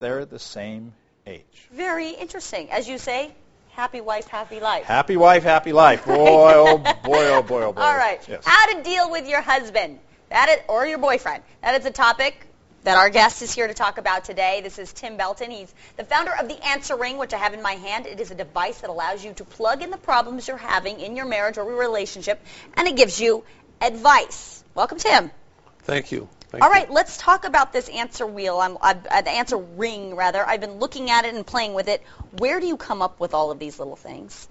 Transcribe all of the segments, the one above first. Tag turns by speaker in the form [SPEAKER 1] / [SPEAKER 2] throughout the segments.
[SPEAKER 1] they're the same age.
[SPEAKER 2] Very interesting. As you say, happy wife, happy life.
[SPEAKER 1] Happy wife, happy life. Boy, oh boy, oh boy, oh boy.
[SPEAKER 2] All right.
[SPEAKER 1] Yes.
[SPEAKER 2] How to deal with your husband or your boyfriend. That is a topic that our guest is here to talk about today. This is Tim Belton. He's the founder of the AnswerRing, which I have in my hand. It is a device that allows you to plug in the problems you're having in your marriage or relationship, and it gives you advice. Welcome, Tim.
[SPEAKER 3] Thank you.
[SPEAKER 2] All right, let's talk about this answer wheel, the answer ring, rather. I've been looking at it and playing with it. Where do you come up with all of these little things?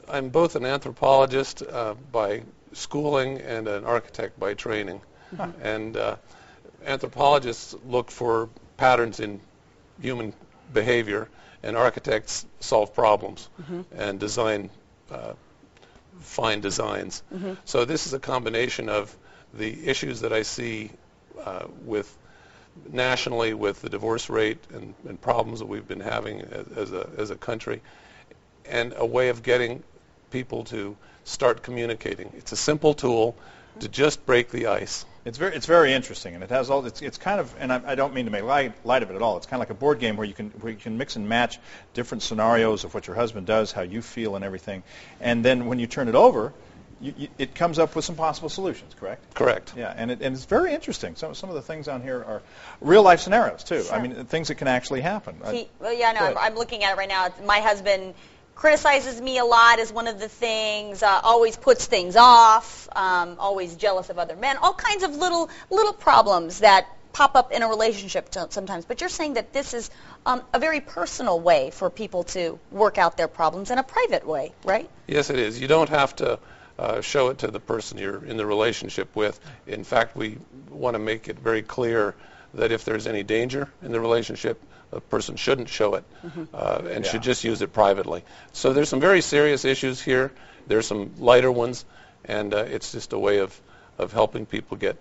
[SPEAKER 3] I'm both an anthropologist by schooling and an architect by training. And anthropologists look for patterns in human behavior, and architects solve problems and design fine designs. So this is a combination of the issues that I see nationally with the divorce rate and problems that we've been having as a country, and a way of getting people to start communicating. It's a simple tool to just break the ice.
[SPEAKER 1] It's very interesting, and it has all. It's kind of, and I don't mean to make light of it at all. It's kind of like a board game where you can mix and match different scenarios of what your husband does, how you feel, and everything. And then when you turn it over, it comes up with some possible solutions. Correct?
[SPEAKER 3] Correct.
[SPEAKER 1] Yeah, and it's very interesting. Some of the things on here are real life scenarios too.
[SPEAKER 2] Sure.
[SPEAKER 1] I mean, things that can actually happen.
[SPEAKER 2] I'm looking at it right now. My husband criticizes me a lot is one of the things, always puts things off, always jealous of other men, all kinds of little problems that pop up in a relationship sometimes. But you're saying that this is a very personal way for people to work out their problems in a private way, right?
[SPEAKER 3] Yes, it is. You don't have to show it to the person you're in the relationship with. In fact, we want to make it very clear that if there's any danger in the relationship, a person shouldn't show it and should just use it privately. So there's some very serious issues here. There's some lighter ones, and it's just a way of helping people get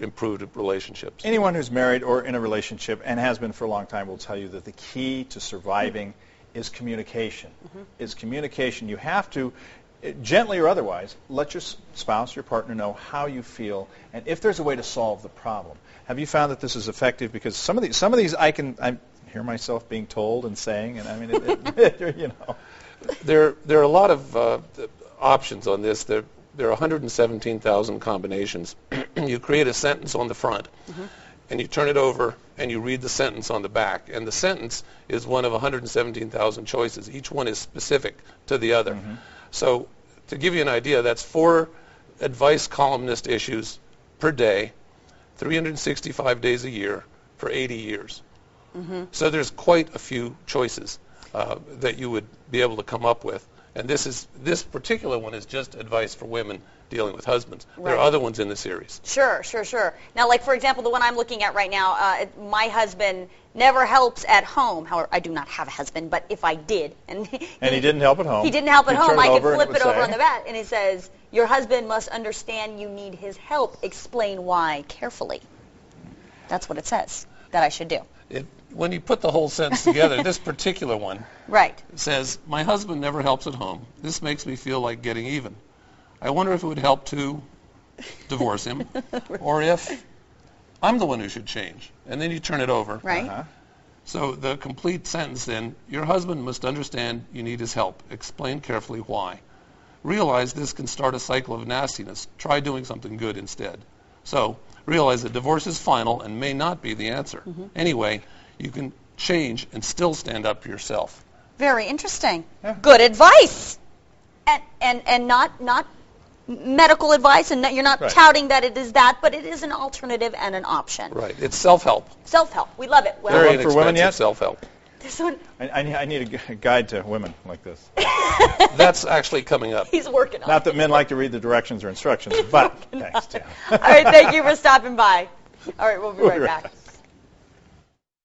[SPEAKER 3] improved relationships.
[SPEAKER 1] Anyone who's married or in a relationship and has been for a long time will tell you that the key to surviving is communication. Is communication. You have to, gently or otherwise, let your spouse, your partner know how you feel and if there's a way to solve the problem. Have you found that this is effective? Because some of these I hear myself being told and saying, and I mean, you know.
[SPEAKER 3] There are a lot of options on this. There are 117,000 combinations. You create a sentence on the front, and you turn it over, and you read the sentence on the back. And the sentence is one of 117,000 choices. Each one is specific to the other. So to give you an idea, that's 4 advice columnist issues per day, 365 days a year for 80 years. So there's quite a few choices that you would be able to come up with. And this particular one is just advice for women dealing with husbands.
[SPEAKER 2] Right.
[SPEAKER 3] There are other ones in the series.
[SPEAKER 2] Sure. Now, like, for example, the one I'm looking at right now, my husband never helps at home. However, I do not have a husband, but if I did. And he didn't help at home. He didn't help at home. I could flip it over on the back, and it says, your husband must understand you need his help. Explain why carefully. That's what it says that I should do.
[SPEAKER 3] When you put the whole sentence together, this particular one says, my husband never helps at home. This makes me feel like getting even. I wonder if it would help to divorce him, or if I'm the one who should change. And then you turn it over.
[SPEAKER 2] Right.
[SPEAKER 3] So the complete sentence then, your husband must understand you need his help. Explain carefully why. Realize this can start a cycle of nastiness. Try doing something good instead. So realize that divorce is final and may not be the answer. Anyway, you can change and still stand up for yourself.
[SPEAKER 2] Very interesting. Yeah. Good advice. And not medical advice, and you're not touting that it is that, but it is an alternative and an option.
[SPEAKER 3] Right. It's self-help.
[SPEAKER 2] Self-help. We love it.
[SPEAKER 3] Well, very for women yet? Self-help.
[SPEAKER 2] This one.
[SPEAKER 1] I need a guide to women like this.
[SPEAKER 3] That's actually coming up.
[SPEAKER 2] He's working on it.
[SPEAKER 1] Not that men like to read the directions or instructions, but thanks, Tim.
[SPEAKER 2] All right, thank you for stopping by. All right, we'll be right back.